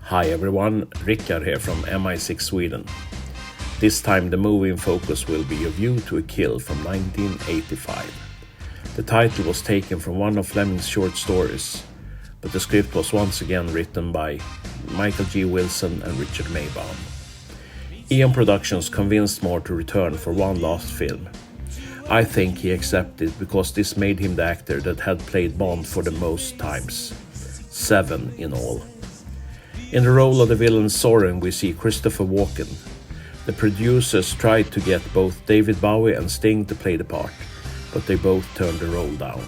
Hi everyone, Rickard here from MI6 Sweden. This time the movie in focus will be A View to a Kill from 1985. The title was taken from one of Fleming's short stories, but the script was once again written by Michael G. Wilson and Richard Maybaum. Eon Productions convinced Moore to return for one last film. I think he accepted because this made him the actor that had played Bond for the most times, 7 in all. In the role of the villain Soren we see Christopher Walken. The producers tried to get both David Bowie and Sting to play the part, but they both turned the role down.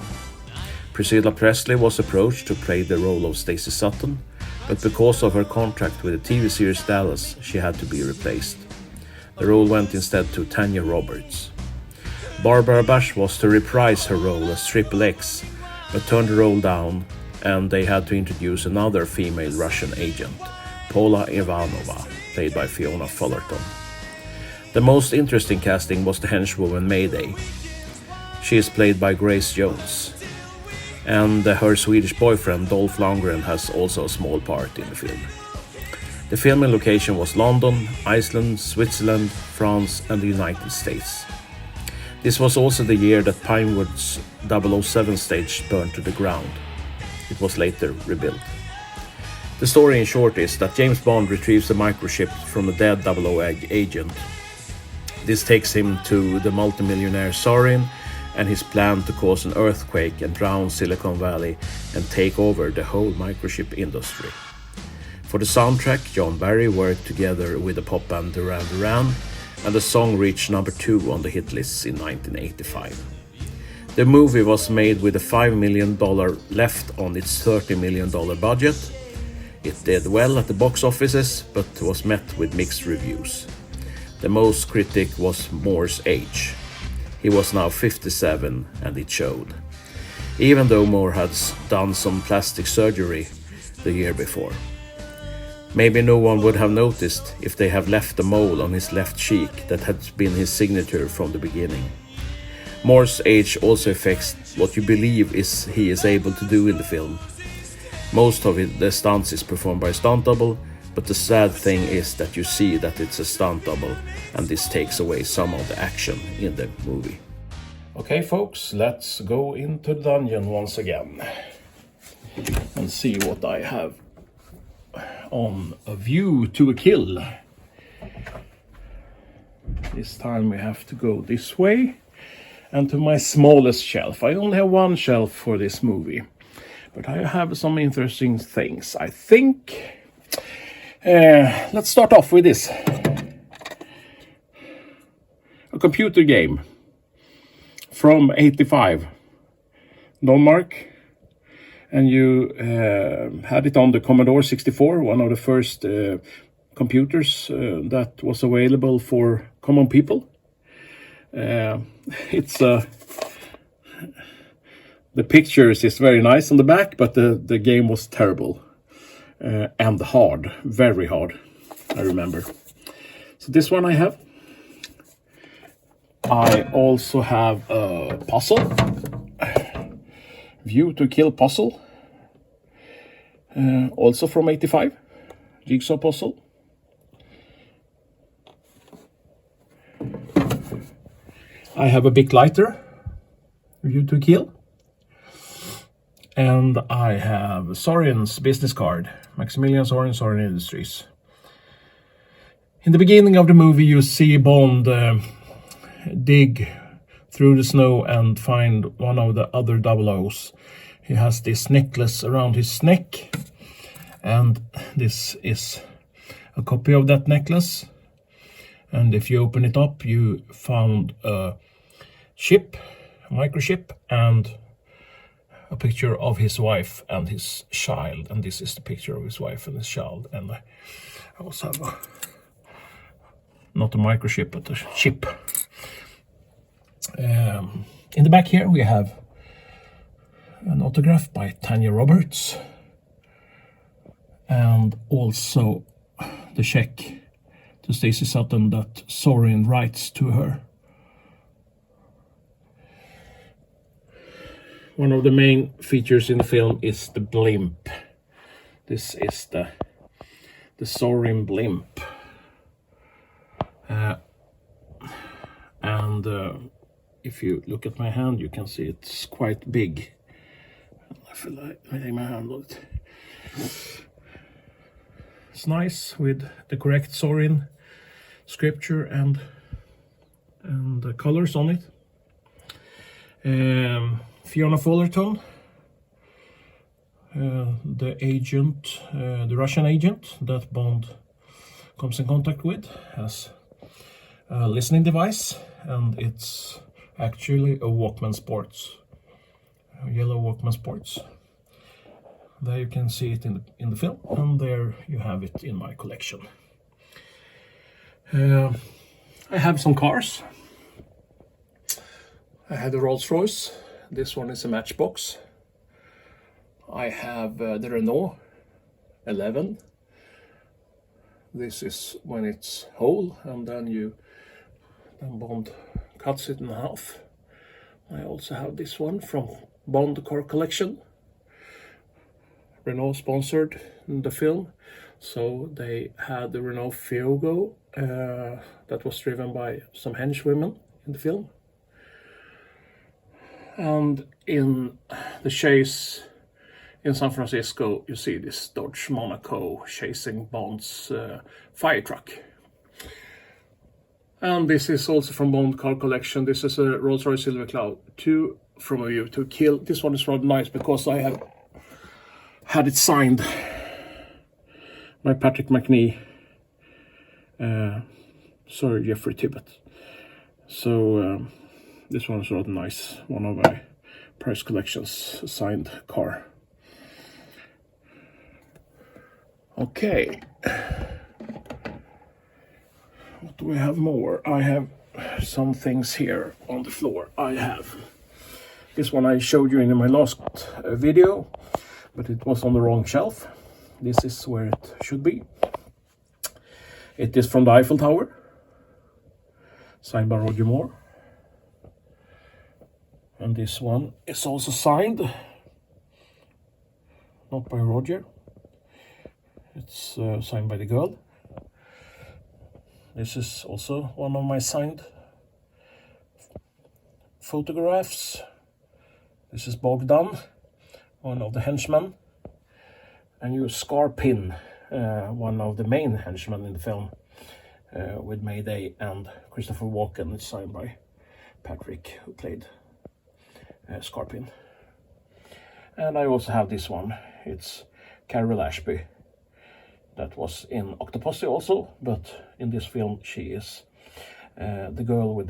Priscilla Presley was approached to play the role of Stacey Sutton, but because of her contract with the TV series Dallas, she had to be replaced. The role went instead to Tanya Roberts. Barbara Bush was to reprise her role as Triple X, but turned the role down, and they had to introduce another female Russian agent, Paula Ivanova, played by Fiona Fullerton. The most interesting casting was the henchwoman Mayday. She is played by Grace Jones, and her Swedish boyfriend Dolph Lundgren has also a small part in the film. The filming location was London, Iceland, Switzerland, France and the United States. This was also the year that Pinewood's 007 stage burned to the ground. It was later rebuilt. The story in short is that James Bond retrieves a microchip from a dead 00 agent. This takes him to the multimillionaire Sorin and his plan to cause an earthquake and drown Silicon Valley and take over the whole microchip industry. For the soundtrack, John Barry worked together with the pop band Duran Duran, and the song reached number 2 on the hit lists in 1985. The movie was made with a $5 million left on its $30 million budget. It did well at the box offices, but was met with mixed reviews. The most critic was Moore's age. He was now 57 and it showed, even though Moore had done some plastic surgery the year before. Maybe no one would have noticed if they have left a mole on his left cheek that had been his signature from the beginning. Moore's age also affects what you believe he is able to do in the film. Most of the stunts is performed by a stunt double, but the sad thing is that you see that it's a stunt double, and this takes away some of the action in the movie. Okay folks, let's go into the dungeon once again and see what I have on A View to a Kill. This time we have to go this way and to my smallest shelf. I only have one shelf for this movie, but I have some interesting things, I think. Let's start off with this. A computer game from 85. Denmark. And you had it on the Commodore 64, one of the first computers that was available for common people. The pictures is very nice on the back, but the game was terrible and hard, very hard, I remember. So this one I have. I also have a puzzle. View to Kill puzzle, also from 85, jigsaw puzzle. I have a big lighter, View to Kill, and I have Sorin's business card, Maximilian Sorin, Sorin Industries. In the beginning of the movie you see Bond dig through the snow and find one of the other 00s. He has this necklace around his neck, and this is a copy of that necklace. And if you open it up, you found a chip, a microchip, and a picture of his wife and his child. And this is the picture of his wife and his child. And I also have not a microchip, but a chip. In the back here we have an autograph by Tanya Roberts, and also the check to Stacey Sutton that Sorin writes to her. One of the main features in the film is the blimp. This is the the Sorin blimp. And if you look at my hand, you can see it's quite big. I feel like I take my hand on it. It's nice with the correct Sorin scripture and the colors on it. Fiona Fullerton, the agent, the Russian agent that Bond comes in contact with, has a listening device, and it's actually a Walkman Sports, a yellow Walkman Sports. There you can see it in the film, and there you have it in my collection. I have some cars. I have the Rolls-Royce. This one is a Matchbox. I have the Renault 11. This is when it's whole, and then Bond cuts it in half. I also have this one from Bond Car Collection. Renault sponsored the film, so they had the Renault Fioggo that was driven by some henchwomen in the film. And in the chase in San Francisco, you see this Dodge Monaco chasing Bond's fire truck. And this is also from Bond Car Collection. This is a Rolls-Royce Silver Cloud 2 from A View to Kill. This one is rather nice because I have had it signed by Patrick McNee, Sir Jeffrey Tibbett. So this one is rather nice. One of my prize collections, signed car. Okay. What do we have more? I have some things here on the floor. I have this one I showed you in my last video, but it was on the wrong shelf. This is where it should be. It is from the Eiffel Tower, signed by Roger Moore. And this one is also signed, not by Roger. It's signed by the girl. This is also one of my signed photographs. This is Bogdan, one of the henchmen, and you Scarpin, one of the main henchmen in the film, with Mayday and Christopher Walken. It's signed by Patrick, who played Scarpin. And I also have this one. It's Carol Ashby. That was in Octopussy also, but in this film she is the girl with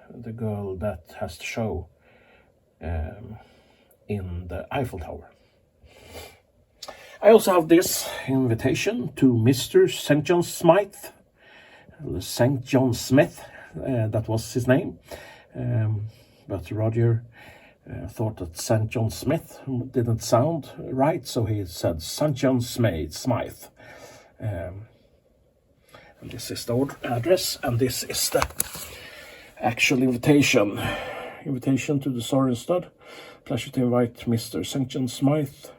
the girl that has to show in the Eiffel Tower. I also have this invitation to Mr. St. John Smith. St. John Smith, that was his name. But Roger thought that St. John Smith didn't sound right, so he said St. John Smith. And this is the address, and this is the actual invitation. Invitation to the Sorin Stud. Pleasure to invite Mr. St. John Smith.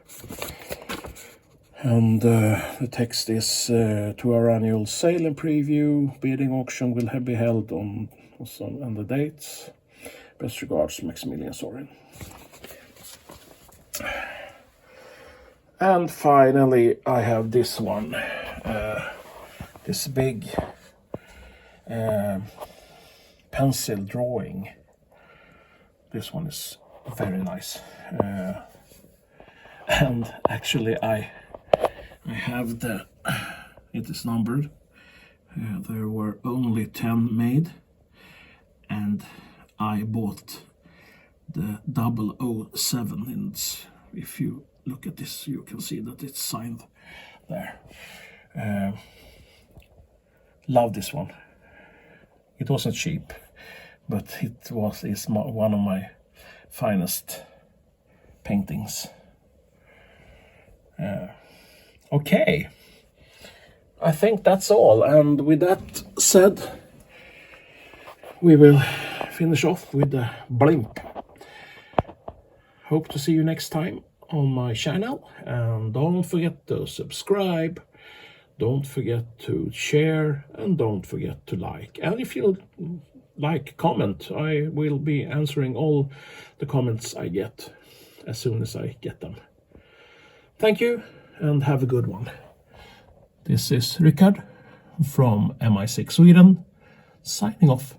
And the text is to our annual sale and preview. Bidding auction will be held on the dates. Best regards, Maximilian Sorin. And finally, I have this one. This big pencil drawing. This one is very nice. And actually, I have it is numbered. There were only 10 made, and I bought the 007, and if you look at this, you can see that it's signed there. Love this one. It wasn't cheap, but is one of my finest paintings. Okay, I think that's all, and with that said, we will finish off with the blimp. Hope to see you next time on my channel, and don't forget to subscribe, don't forget to share, and don't forget to like. And if you like, comment. I will be answering all the comments I get as soon as I get them. Thank you, and have a good one. This is Rickard from MI6 Sweden, signing off.